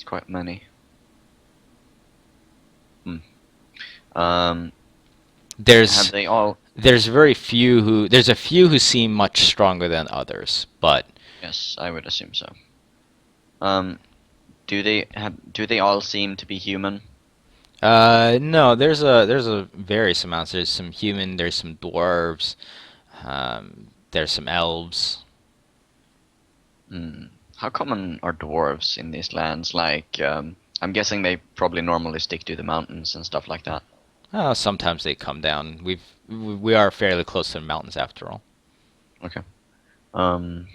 It's quite many. Hmm. Um, have There's they all? there's very few who there's a few who seem much stronger than others, but Yes, I would assume so. Um, do they all seem to be human? no, there's a various amounts. There's some human, there's some dwarves, there's some elves. Hmm. How common are dwarves in these lands? Like, I'm guessing they probably normally stick to the mountains and stuff like that. Sometimes they come down. We are fairly close to the mountains after all. Okay. Um,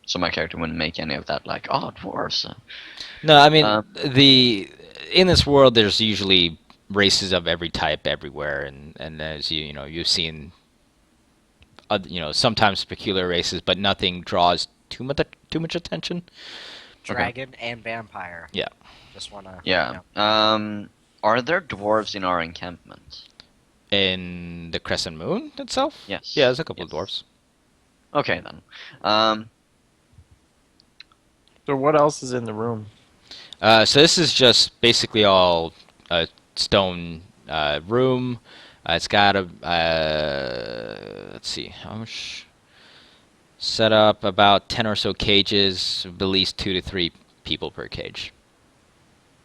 so my character wouldn't make any of that, like, oh, dwarves. No, I mean Um, the in this world there's usually races of every type everywhere, and as you know you've seen, sometimes peculiar races, but nothing draws too much attention. okay. Dragon and vampire. Yeah, Just wanna, Yeah. Are there dwarves in our encampment? in the Crescent Moon itself, yeah, Yes. there's a couple of Yes. dwarfs. Okay then. Um, So what else is in the room? So this is just basically all a stone room. It's got a let's see how much set up about 10 or so cages, at least 2 to 3 people per cage.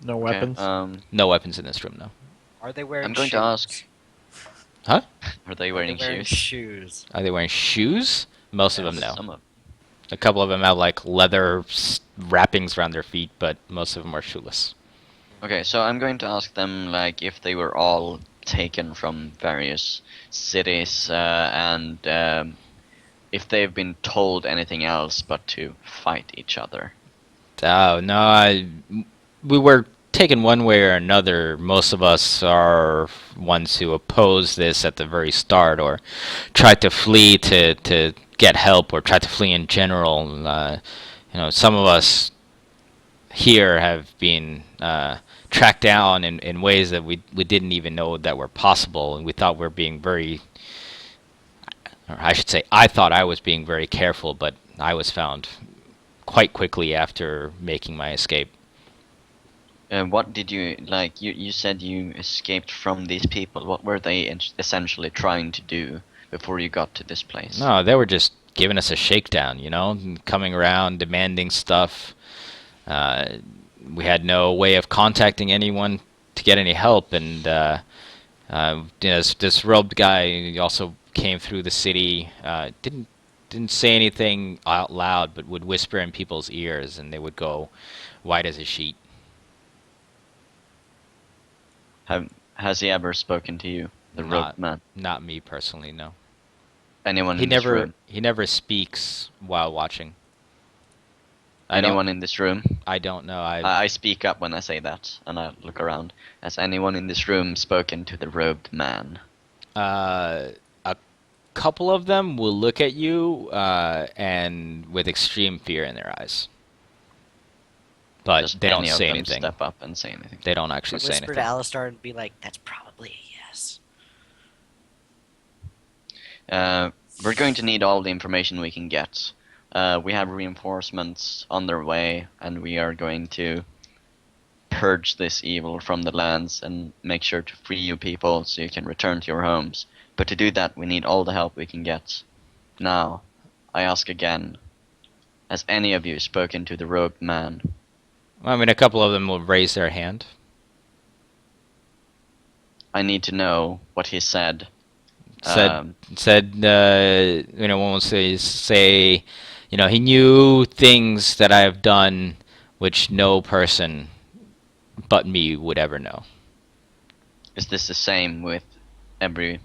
No okay. weapons? No weapons in this room, though. Are they wearing I'm going shoes? to ask, Huh? are they Are they wearing wearing shoes? shoes? Are they wearing shoes? Most of them, Yes. no. Some of. A couple of them have like leather wrappings around their feet, but most of them are shoeless. Okay, so I'm going to ask them like if they were all taken from various cities and if they've been told anything else but to fight each other. Oh no, we were taken one way or another. Most of us are ones who oppose this at the very start, or tried to flee to get help, or tried to flee in general. Some of us here have been tracked down in ways that we didn't even know that were possible, and we thought we were being very, or I should say, I thought I was being very careful, but I was found quite quickly after making my escape. What did you like? You said you escaped from these people. What were they essentially trying to do before you got to this place? No, they were just giving us a shakedown, coming around, demanding stuff. Uh, we had no way of contacting anyone to get any help, and this robed guy also came through the city. Didn't say anything out loud, but would whisper in people's ears, and they would go white as a sheet. Has he ever spoken to you, the robed Not man? not me personally, no. Anyone He in this never room? he never speaks while watching. I don't Anyone in this room? I don't know. I speak up when I say that, and I look around. Has anyone in this room spoken to the robed man? A couple of them will look at you and with extreme fear in their eyes, but Does they don't any of say them anything. step up and say anything? They don't actually I'd say whisper to anything. Alistar and be like, "That's probably a yes." We're going to need all the information we can get. We have reinforcements on their way, and we are going to purge this evil from the lands and make sure to free you people so you can return to your homes. But to do that, we need all the help we can get. Now, I ask again, has any of you spoken to the robed man? Well, I mean, a couple of them will raise their hand. I need to know what he said. Said Um, said one will say, he knew things that I have done which no person but me would ever know. is this the same with every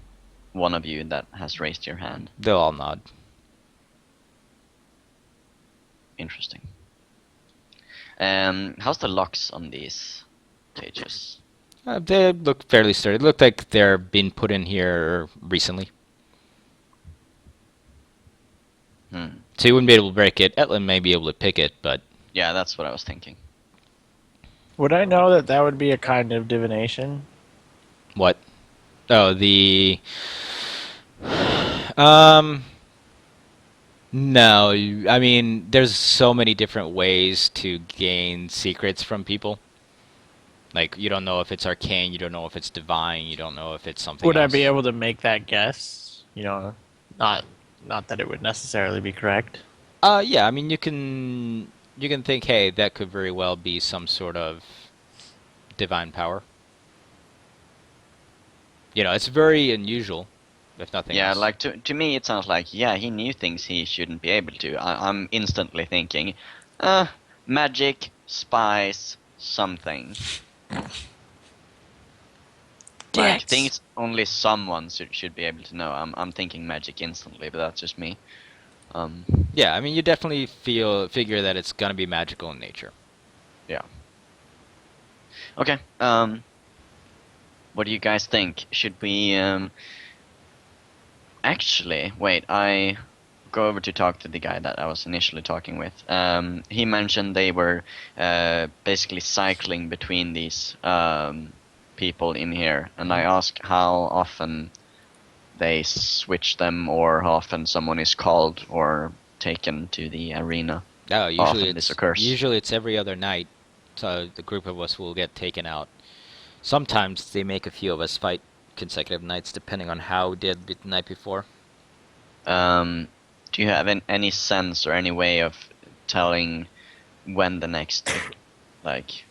one of you that has raised your hand? They'll all nod. Interesting. How's the locks on these cages? They look fairly sturdy. They look like they're been put in here recently. Hmm. So you wouldn't be able to break it. Etlin may be able to pick it, but Yeah, that's what I was thinking. Would I know that that would be a kind of divination? what? Oh, the um, No, I mean, there's so many different ways to gain secrets from people. Like, you don't know if it's arcane, you don't know if it's divine, you don't know if it's something Would I else. be able to make that guess? Not not that it would necessarily be correct. Yeah, I mean, you can think, hey, that could very well be some sort of divine power. It's very unusual, if nothing Yeah, else. like to me it sounds like yeah he knew things he shouldn't be able to. I'm instantly thinking, magic, spice, something like Dicks. things only someone should be able to know. I'm thinking magic instantly, but that's just me. Um, Yeah, I mean, you definitely figure that it's gonna be magical in nature. yeah. Okay. What do you guys think? Should we actually wait? I go over to talk to the guy that I was initially talking with. He mentioned they were basically cycling between these people in here, and I asked how often they switch them, or how often someone is called or taken to the arena. No, How often this occurs. usually it's every other night. So the group of us will get taken out. Sometimes they make a few of us fight consecutive nights, depending on how we did the night before. Um, do you have any sense or any way of telling when the next, like,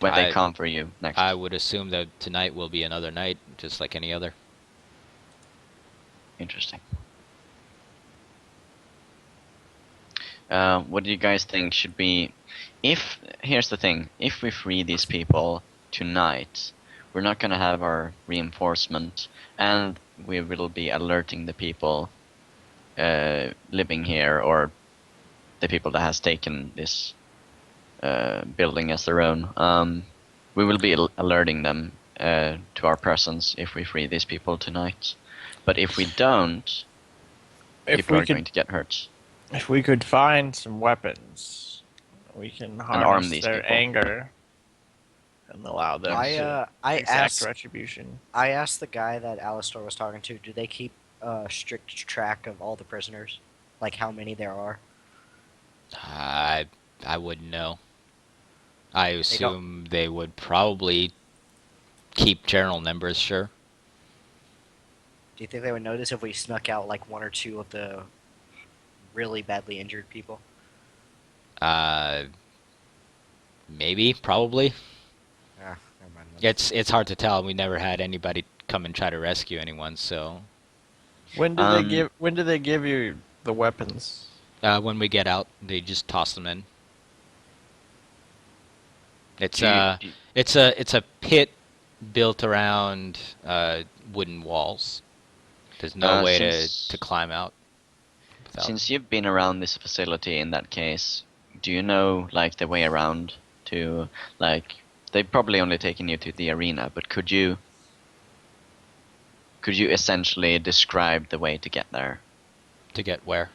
when they I come for you next? I would assume that tonight will be another night, just like any other. Interesting. What do you guys think should be? If here's the thing, if we free these people tonight, we're not gonna have our reinforcement, and we will be alerting the people living here, or the people that has taken this building as their own. We will be alerting them to our presence if we free these people tonight. But if we don't, If people we are going to get hurt. if we could find some weapons, we can arm harness these their people. anger and allow them to I exact asked retribution. I asked the guy that Alistar was talking to, do they keep strict track of all the prisoners? Like how many there are? I wouldn't know. I don't- assume they would probably keep general numbers, sure. Do you think they would notice if we snuck out like one or two of the really badly injured people? Uh, Maybe, probably. Ah, never mind. then. It's hard to tell. We never had anybody come and try to rescue anyone, so When do they give you the weapons? when we get out, they just toss them in. It's Do you- uh, do you- it's a pit built around wooden walls. There's no way since- to climb out. without- Since you've been around this facility in that case, do you know like the way around to like they've probably only taken you to the arena, but could you essentially describe the way to get there? To get where?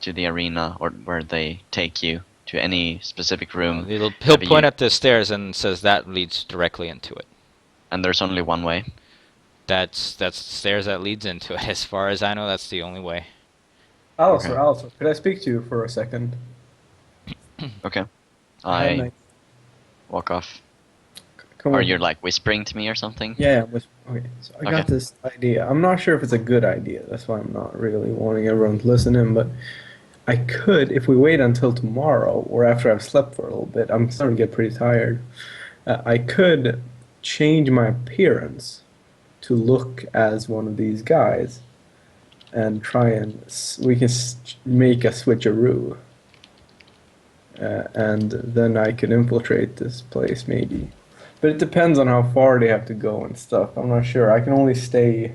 To the arena, or where they take you to any specific room, He'll have point you- at the stairs and says that leads directly into it. and there's only one way? That's the stairs that leads into it. As far as I know, that's the only way. Alistair, Okay. Alistair, could I speak to you for a second? Okay. Hi, I mate. walk off. Come Or on. you're like whispering to me or something? Yeah, okay. So I got Okay. this idea. I'm not sure if it's a good idea. That's why I'm not really wanting everyone to listen in. But I could, if we wait until tomorrow or after I've slept for a little bit, I'm starting to get pretty tired. I could change my appearance to look as one of these guys and try and we can make a switcheroo. And then I could infiltrate this place maybe. But it depends on how far they have to go and stuff. I'm not sure. I can only stay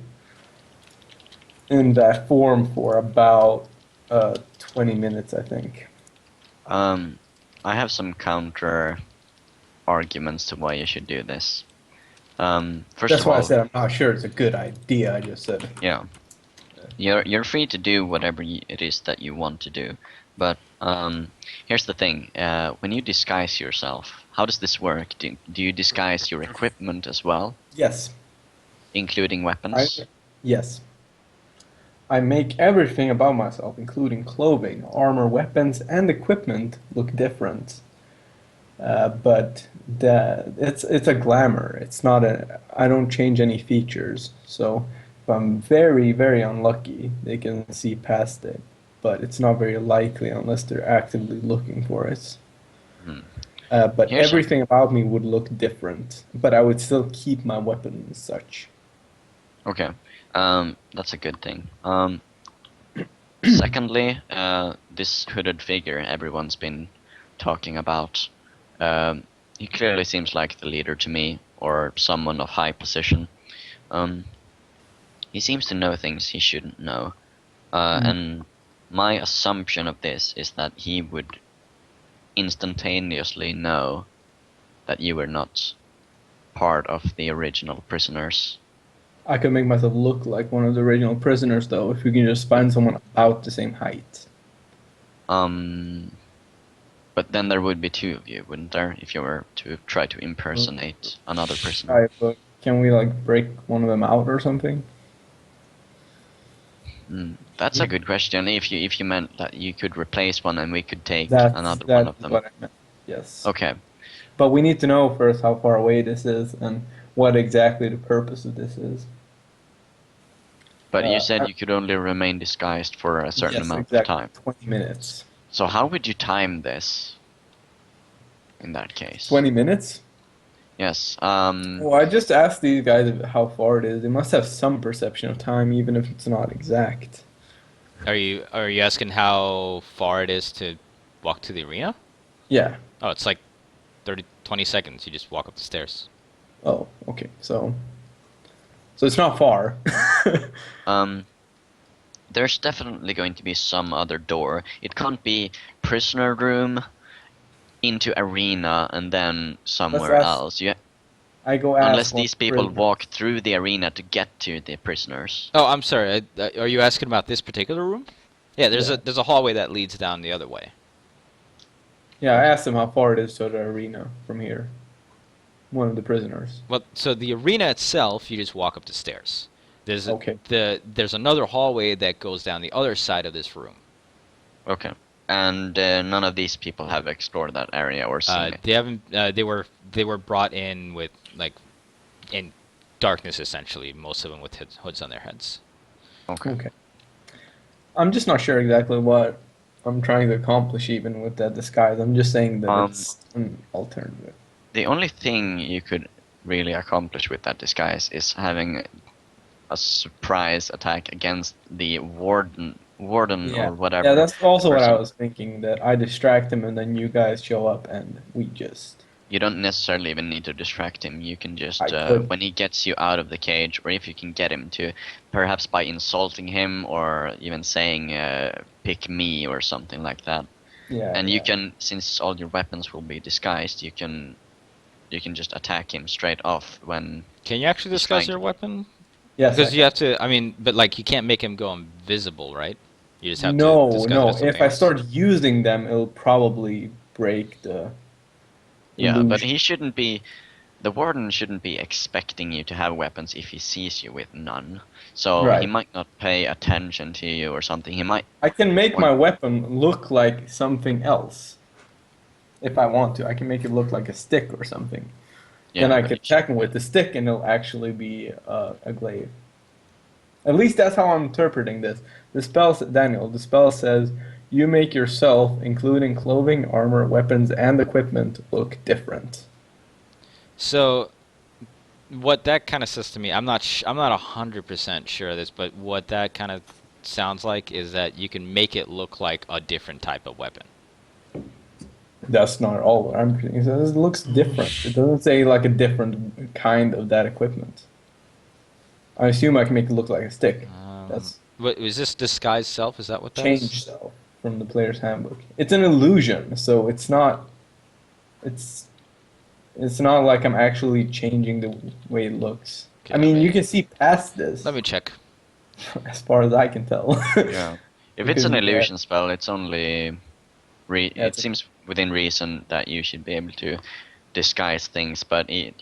in that form for about 20 minutes, I think. I have some counter arguments to why you should do this. First That's of why I all, said I'm not sure it's a good idea. I just said. yeah, you're free to do whatever it is that you want to do, but here's the thing: when you disguise yourself, how does this work? Do you disguise your equipment as well, Yes. including weapons? Yes. I make everything about myself, including clothing, armor, weapons, and equipment, look different. But it's a glamour. It's not a. I don't change any features. So if I'm very very unlucky, they can see past it. But it's not very likely unless they're actively looking for it. Hmm. But Here's a- everything about me would look different. But I would still keep my weapon as such. Okay, that's a good thing. Secondly, this hooded figure everyone's been talking about. He clearly seems like the leader to me, or someone of high position. He seems to know things he shouldn't know. And my assumption of this is that he would instantaneously know that you were not part of the original prisoners. I could make myself look like one of the original prisoners, though, if we can just find someone about the same height. But then there would be two of you, wouldn't there, if you were to try to impersonate another prisoner? Alright, but can we like break one of them out or something? That's a good question. If you meant that you could replace one and we could take That's another one of that's them. what I meant. Yes. Okay. But we need to know first how far away this is and what exactly the purpose of this is. But you Uh, said you could only remain disguised for a certain Yes, amount exactly. of time. 20 minutes. So how would you time this? In that case. 20 minutes? Yes. Well, I just asked these guys how far it is. They must have some perception of time, even if it's not exact. Are you asking how far it is to walk to the arena? Yeah. Oh, it's like 20 seconds. You just walk up the stairs. Oh, okay. So it's not far. There's definitely going to be some other door. It can't be prisoner room into arena and then somewhere ask- else. I go ask Unless one these people prisoner. walk through the arena to get to the prisoners. Oh, I'm sorry. Are you asking about this particular room? Yeah, there's Yeah. a hallway that leads down the other way. Yeah, I asked him how far it is to the arena from here. One of the prisoners. Well, so the arena itself, you just walk up the stairs. There's Okay. there's another hallway that goes down the other side of this room. Okay. And none of these people have explored that area or seen it. They haven't. They were brought in with like in darkness essentially. Most of them with hoods on their heads. Okay. Okay. I'm just not sure exactly what I'm trying to accomplish even with that disguise. I'm just saying that it's an alternative. The only thing you could really accomplish with that disguise is having a surprise attack against the warden or whatever. Yeah, that's also what I person. was thinking, that I distract him and then you guys show up and we just... You don't necessarily even need to distract him. You can just, I could. when he gets you out of the cage, or if you can get him to, perhaps by insulting him or even saying, pick me or something like that. Yeah. And you yeah. can, since all your weapons will be disguised, you can just attack him straight off when... Can you actually He's disguise trying your to- weapon? Yes, Because I you have to. I mean, but like you can't make him go invisible, right? You just have to No, disguise no. it as something If I else. start using them, it'll probably break the Yeah, but illusion. he shouldn't be... The warden shouldn't be expecting you to have weapons if he sees you with none. So he Right. might not pay attention to you or something. He might... I can make my weapon look like something else. If I want to. I can make it look like a stick or something. Then I but could he should- attack him with the stick and it'll actually be a glaive. At least that's how I'm interpreting this. The spell says, you make yourself, including clothing, armor, weapons, and equipment, look different. So, what that kind of says to me, I'm not 100% sure of this, but what that kind of sounds like is that you can make it look like a different type of weapon. That's not all what I'm saying. It says it looks different. It doesn't say like a different kind of that equipment. I assume I can make it look like a stick. That's What is this disguise self? Is that what that change is? self from the player's handbook. It's an illusion, so it's not. It's not like I'm actually changing the way it looks. Okay, I mean, let me- you can see past this, Let me check. as far as I can tell. Yeah. If it's an Because, illusion spell, it's only... Yeah, it it's- seems within reason that you should be able to disguise things, but Maybe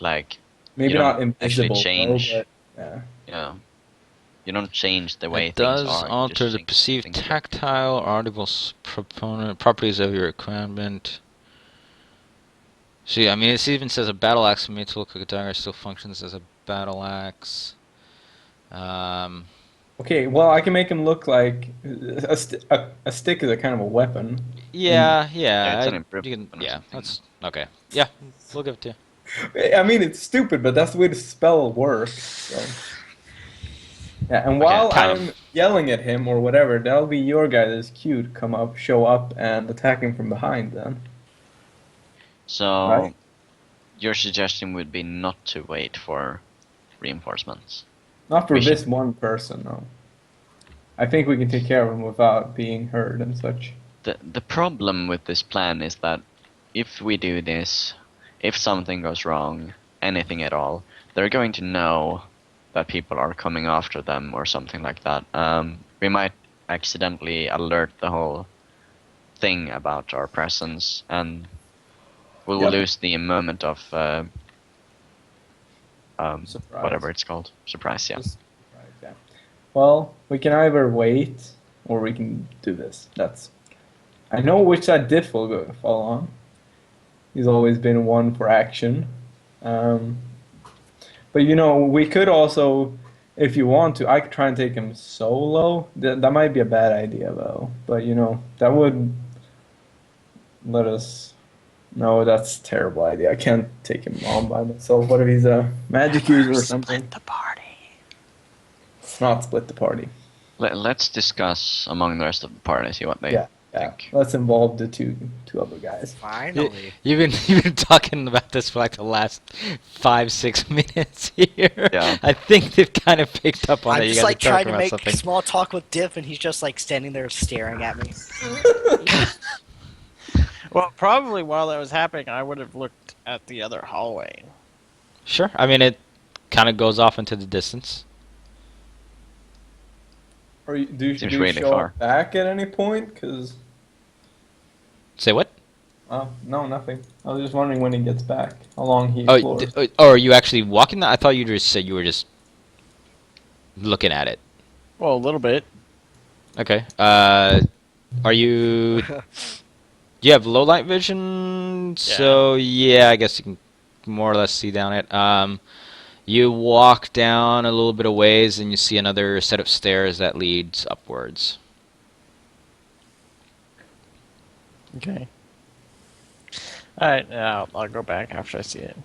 you not don't actually invisible, though, change. but yeah. Yeah. You don't change the way It things does are. you alter just the change perceived things. tactile or audible properties of your equipment. See, I mean, it even says a battle axe made to look like a dagger still functions as a battle axe. Okay, well, I can make him look like a stick is a kind of a weapon. Yeah, Yeah, it's an you improvement can, or yeah, something. that's okay. Yeah, we'll give it to you. I mean, it's stupid, but that's the way the spell works. So. Yeah, and Okay, while kind I'm of. yelling at him or whatever, that'll be your guys' cue to come up, show up, and attack him from behind. Then, So, Right. your suggestion would be not to wait for reinforcements. not for We this should- one person, no. I think we can take care of him without being heard and such. The problem with this plan is that if we do this, if something goes wrong, anything at all, they're going to know that people are coming after them or something like that. We might accidentally alert the whole thing about our presence, and we'll Yep. lose the moment of Surprise. whatever it's called, surprise. Yeah. Just- right, yeah. Well, we can either wait or we can do this. I know which side Diff will fall on. He's always been one for action. But we could also, if you want to, I could try and take him solo. That might be a bad idea though. But that would let us. No, that's a terrible idea. I can't take him on by myself. What if he's a magic user or something? Split the party. Let's not split the party. Let's discuss among the rest of the party, see what they Yeah. think. Let's involve the two other guys. Finally. You've been talking about this for like the last 5-6 minutes here. Yeah. I think they've kind of picked up on I'm it. You just guys like are talking trying to about make something. small talk with Diff, and he's just like standing there staring at me. Well, probably while that was happening, I would have looked at the other hallway. Sure. I mean, it kind of goes off into the distance. Or do you Seems show really far. back at any point? Because Say what? no, nothing. I was just wondering when he gets back, how long he Oh, explores. are you actually walking that? I thought you just said you were just looking at it. Well, a little bit. Okay. Are you? You have low light vision, so yeah, I guess you can more or less see down it. You walk down a little bit of ways, and you see another set of stairs that leads upwards. Okay. All right, I'll go back after I see it.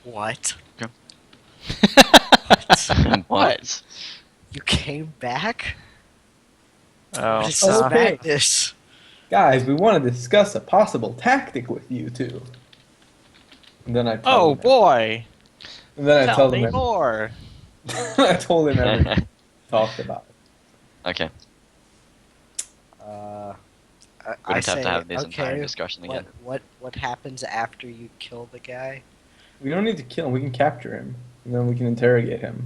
What? What? You came back? Oh, What is this Okay. madness? Guys, we want to discuss a possible tactic with you two. And then I tell oh them, boy! and then I Tell tell me them more. I told him everything we talked about. Okay, I we don't have say, to have this entire okay, discussion again. what happens after you kill the guy? We don't need to kill him. We can capture him, and then we can interrogate him.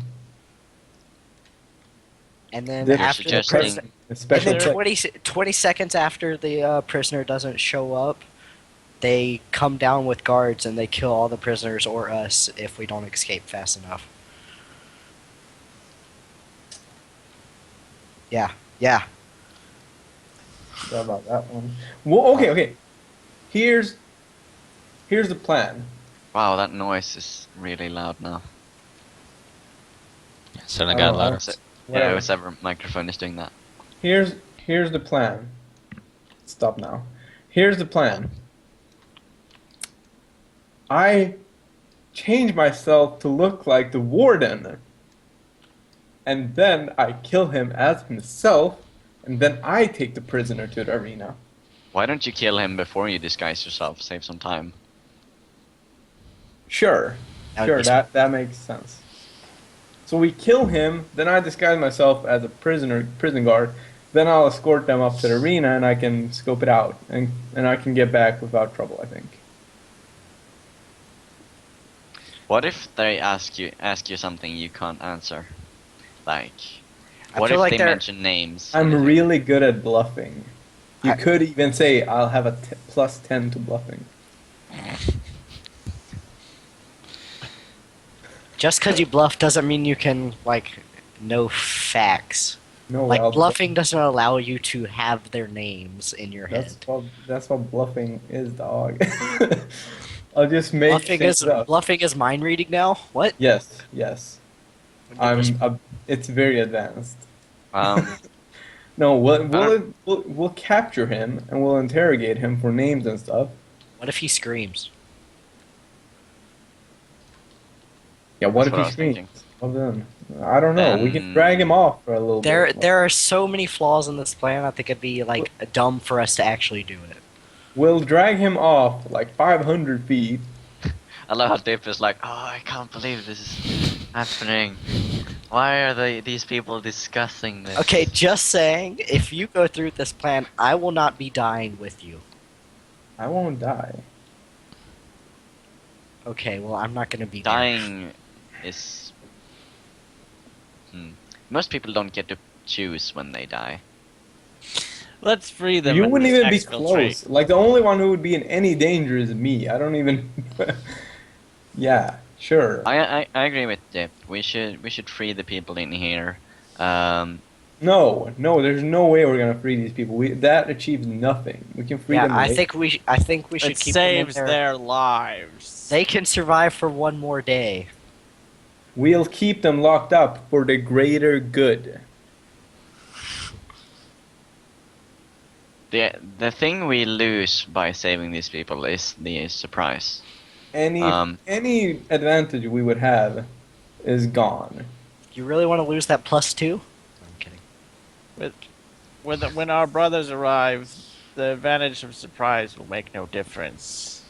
And then They're after the suggesting- prisoner, and Especially then 20 seconds after the prisoner doesn't show up, they come down with guards and they kill all the prisoners or us if we don't escape fast enough. Yeah. Sorry about that one. Well, okay. Here's the plan. Wow, that noise is really loud now. Suddenly Oh, got I louder. So, yeah, Whatever. whatever microphone is doing that. Here's the plan. Stop now. Here's the plan. I change myself to look like the warden. And then I kill him as himself, and then I take the prisoner to the arena. Why don't you kill him before you disguise yourself? Save some time. Sure. That would Sure, be that makes sense. So we kill him, then I disguise myself as a prison guard, then I'll escort them up to the arena and I can scope it out and I can get back without trouble, I think. What if they ask you something you can't answer? Like, I what feel if like they they're- mention names? I'm really good at bluffing. You I- could even say I'll have a plus 10 to bluffing. Just because you bluff doesn't mean you can, like, know facts. No, Like I'll- bluffing doesn't allow you to have their names in your head. That's what bluffing is, dog. I'll just make things up. Bluffing is mind reading now. What? Yes, yes. When did this- It's very advanced. Um, No, we'll capture him and we'll interrogate him for names and stuff. What if he screams? Yeah, what That's if what I he was thinking. screams? Well then, I don't know. We can Then- drag him off for a little bit. There are so many flaws in this plan. I think it'd be like dumb for us to actually do it. We'll drag him off like 500 feet. I love how Dip is like, oh, I can't believe this is happening. Why are these people discussing this? Okay, just saying, if you go through this plan, I will not be dying with you. I won't die. Okay, well, I'm not gonna be there. Dying is. Most people don't get to choose when they die. Let's free them. You and wouldn't even be exfiltrate. close. Like the only one who would be in any danger is me. I don't even. Yeah, sure. I agree with Dip. We should free the people in here. No, there's no way we're gonna free these people. That achieves nothing. We can free them. Yeah, I later. think we should It keep them in saves there. their lives. They can survive for one more day. We'll keep them locked up for the greater good. The thing we lose by saving these people is the surprise. Any advantage we would have is gone. You really want to lose that +2? I'm kidding. When our brothers arrive, the advantage of surprise will make no difference.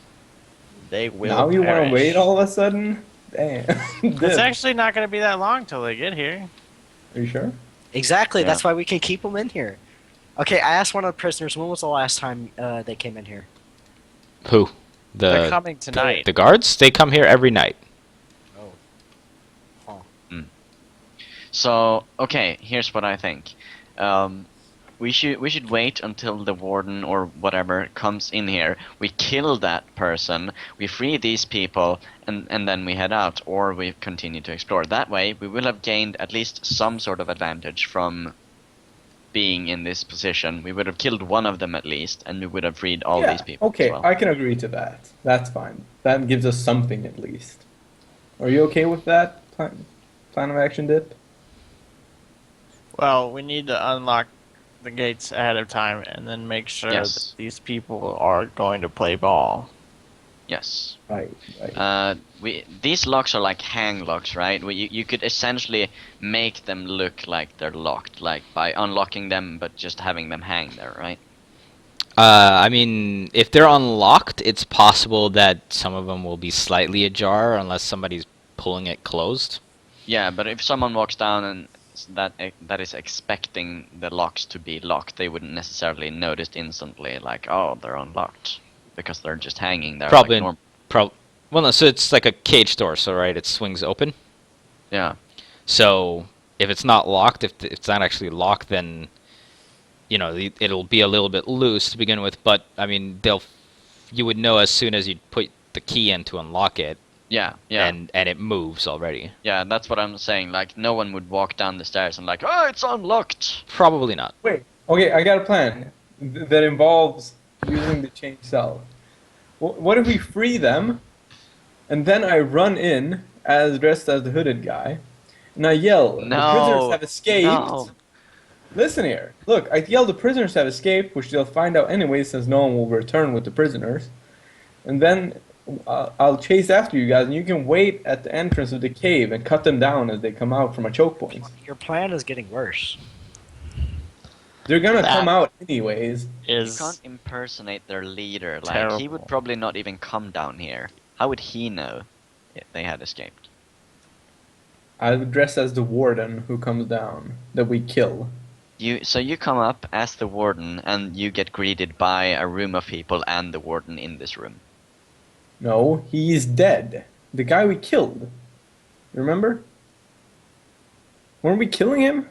They will. Now you want perish. to wait all of a sudden? Damn. It's Dip. actually not going to be that long till they get here. Are you sure? Exactly. Yeah. That's why we can keep them in here. Okay, I asked one of the prisoners when was the last time they came in here. Who? They're coming tonight. The guards? They come here every night. So okay, here's what I think. We should wait until the warden or whatever comes in here. We kill that person. We free these people, and then we head out, or we continue to explore. That way, we will have gained at least some sort of advantage from being in this position. We would have killed one of them at least, and we would have freed all Yeah, these people. okay, as well. I can agree to that. That's fine. That gives us something at least. Are you okay with that plan of action, Dip? Well, we need to unlock the gates ahead of time and then make sure Yes. that these people are going to play ball. Yes. Right. These locks are like hang locks, right? You could essentially make them look like they're locked, like by unlocking them, but just having them hang there, right? I mean, if they're unlocked, it's possible that some of them will be slightly ajar unless somebody's pulling it closed. Yeah, but if someone walks down and that is expecting the locks to be locked, they wouldn't necessarily notice instantly, like, oh, they're unlocked, because they're just hanging there. Probably. Like Well, no. So it's like a cage door. So right, it swings open. yeah. So if it's not locked, if it's not actually locked, then it'll be a little bit loose to begin with. But I mean, you would know as soon as you put the key in to unlock it, Yeah, yeah, and it moves already. yeah. That's what I'm saying. Like, no one would walk down the stairs and like, oh, it's unlocked. Probably not. Wait. Okay, I got a plan that involves using the chain cell. What if we free them, and then I run in as dressed as the hooded guy, and I yell, "The prisoners have escaped!" No. Listen here. Look, I yell, "The prisoners have escaped," which they'll find out anyway, since no one will return with the prisoners. And then I'll chase after you guys, and you can wait at the entrance of the cave and cut them down as they come out from a choke point. Your plan is getting worse. They're gonna That come out anyways. You Is can't impersonate their leader. Like, he terrible. would probably not even come down here. How would he know if they had escaped? I'll dress as the warden who comes down that we kill. So you come up as the warden, and you get greeted by a room of people and the warden in this room. No, he's dead. The guy we killed. Remember? Weren't we killing him?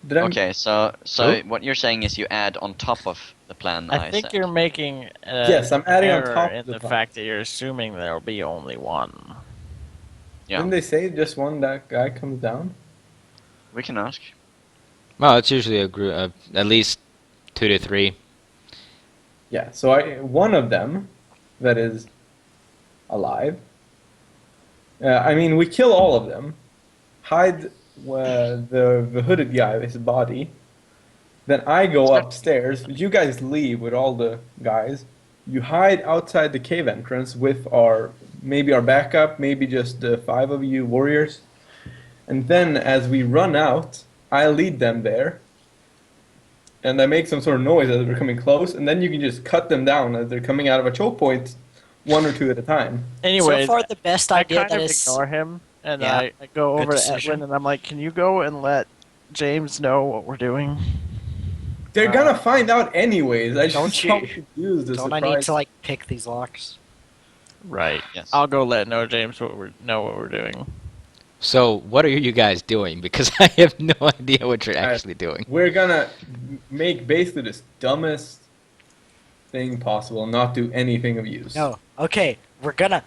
Did I? Okay, so Oh. what you're saying is you add on top of the plan I think said. you're making Yes, I'm adding on error top in of the the plan. fact that you're assuming there'll be only one. Yeah, Didn't they say just one that guy comes down? we can ask. Well, it's usually a group of at least 2 to 3. Yeah, so one of them that is alive. I mean, we kill all of them, hide the hooded guy with his body. Then I go upstairs. You guys leave with all the guys. You hide outside the cave entrance with maybe our backup, maybe just the 5 of you warriors. And then as we run out, I lead them there. And I make some sort of noise as they're coming close, and then you can just cut them down as they're coming out of a choke point, 1 or 2 at a time. Anyway, so far, the best I idea kind that of is. ignore him, and Yeah, I go good over to decision. Edwin, and I'm like, "Can you go and let James know what we're doing?" They're gonna find out anyways. I Don't just you- don't use the Don't surprise. I need to like pick these locks? Right. Yes. I'll go let James know what we're doing. So, what are you guys doing? Because I have no idea what you're Alright. actually doing. We're gonna make basically this dumbest thing possible and not do anything of use. No. Okay, we're gonna.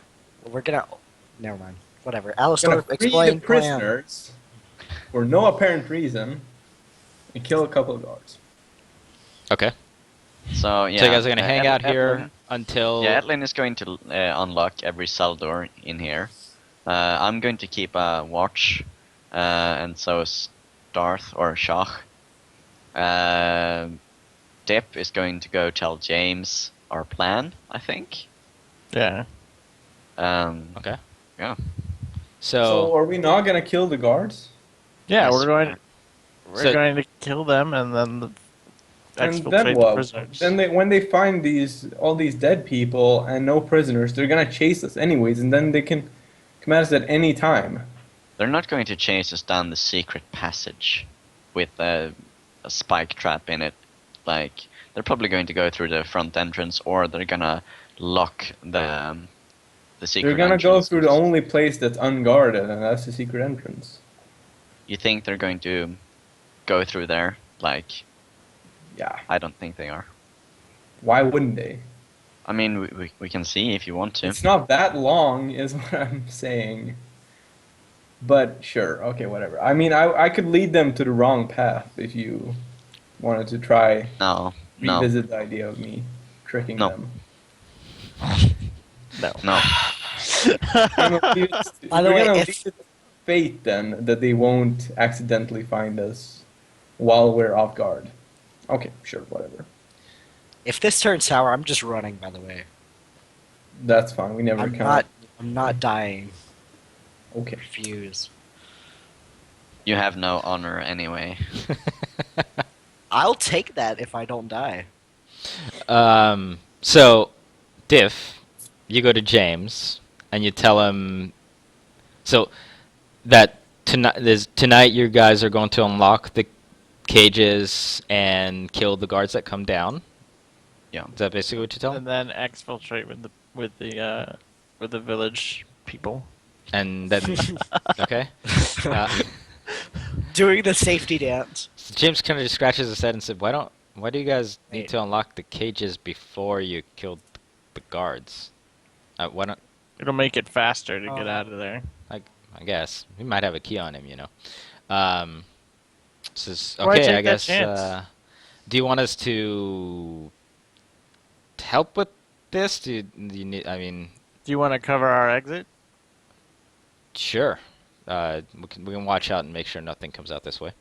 Never mind. Whatever. We're gonna Alistair, free explain the plan. prisoners for no apparent reason and kill a couple of guards. Okay. So yeah. So you guys are gonna hang out here Edlin- until. Yeah, Edlin is going to unlock every cell door in here. I'm going to keep a watch, and so is Darth or Shach. Dip is going to go tell James our plan, I think. Yeah. Okay. Yeah. So are we not gonna kill the guards? Yeah, Yes. we're going So- to kill them and then And exfiltrate then the what? prisoners. Then when they find all these dead people and no prisoners, they're gonna chase us anyways, and then they can come at us at any time. They're not going to chase us down the secret passage with a spike trap in it. Like, they're probably going to go through the front entrance, or they're gonna lock the secret They're gonna go entrance. through the only place that's unguarded, and that's the secret entrance. You think they're going to go through there? Like, Yeah. I don't think they are. Why wouldn't they? I mean, we can see if you want to. It's not that long, is what I'm saying. But sure, okay, whatever. I mean, I could lead them to the wrong path if you wanted to try No, no, revisit the idea of me tricking No. them. No. no. By the We're way, gonna if- leave it to fate then that they won't accidentally find us while we're off guard. Okay, sure, whatever. If this turns sour, I'm just running. By the way, That's fine. We never I'm count. not dying. Okay. Refuse. You have no honor anyway. I'll take that if I don't die. So, Diff, you go to James and you tell him. So, that tonight you guys are going to unlock the cages and kill the guards that come down. Yeah. Is that basically what you tell him? And then exfiltrate with the village people. And then, okay. Doing the safety dance. So James kind of just scratches his head and said, "Why do you guys need Wait. to unlock the cages before you kill the guards? Why don't It'll make it faster to get Oh. out of there. I guess we might have a key on him, you know." Says, Why okay, take I that guess. chance? Do you want us to help with this? Do you need? I mean, Do you want to cover our exit? sure. We can watch out and make sure nothing comes out this way.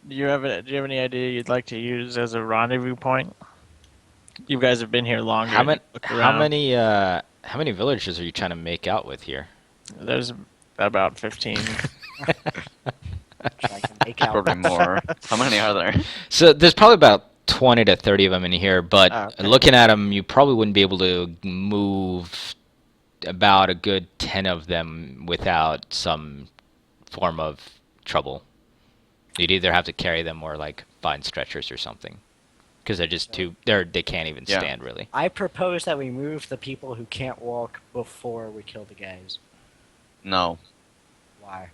Do you have any idea you'd like to use as a rendezvous point? You guys have been here longer. How many? Look How around. many? How many villagers are you trying to make out with here? There's about 15. Which I can make out. Probably more. How many are there? So there's probably about 20 to 30 of them in here, but Okay. looking at them, you probably wouldn't be able to move about a good 10 of them without some form of trouble. You'd either have to carry them or like find stretchers or something, because they're just too they can't even Yeah. stand really. I propose that we move the people who can't walk before we kill the guys. No. Why?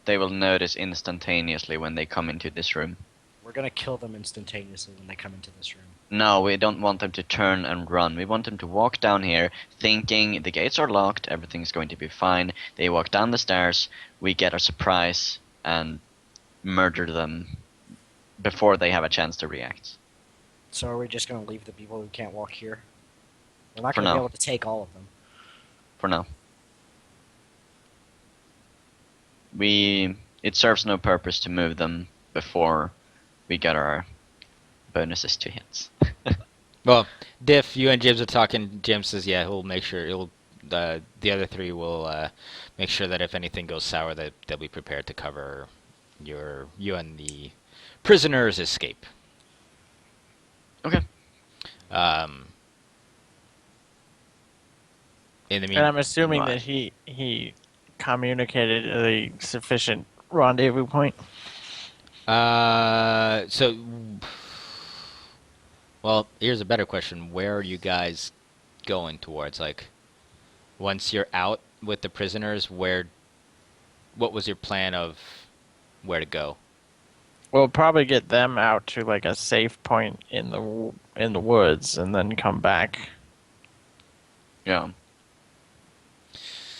They will notice instantaneously when they come into this room. We're gonna kill them instantaneously when they come into this room. No, we don't want them to turn and run. We want them to walk down here thinking the gates are locked, everything's going to be fine. They walk down the stairs, we get a surprise, and murder them before they have a chance to react. So are we just going to leave the people who can't walk here? We're not For going to be now. able to take all of them. For now. It serves no purpose to move them before we get our bonuses to hits. Well, Diff, you and James are talking. James says, yeah, he'll make sure the other three will make sure that if anything goes sour, that they'll be prepared to cover you and the prisoner's escape. Okay. In the And meantime, I'm assuming Right. that he communicated a sufficient rendezvous point. Well, here's a better question. Where are you guys going towards? Like, once you're out with the prisoners, what was your plan of where to go? We'll probably get them out to like a safe point in the woods, and then come back. Yeah.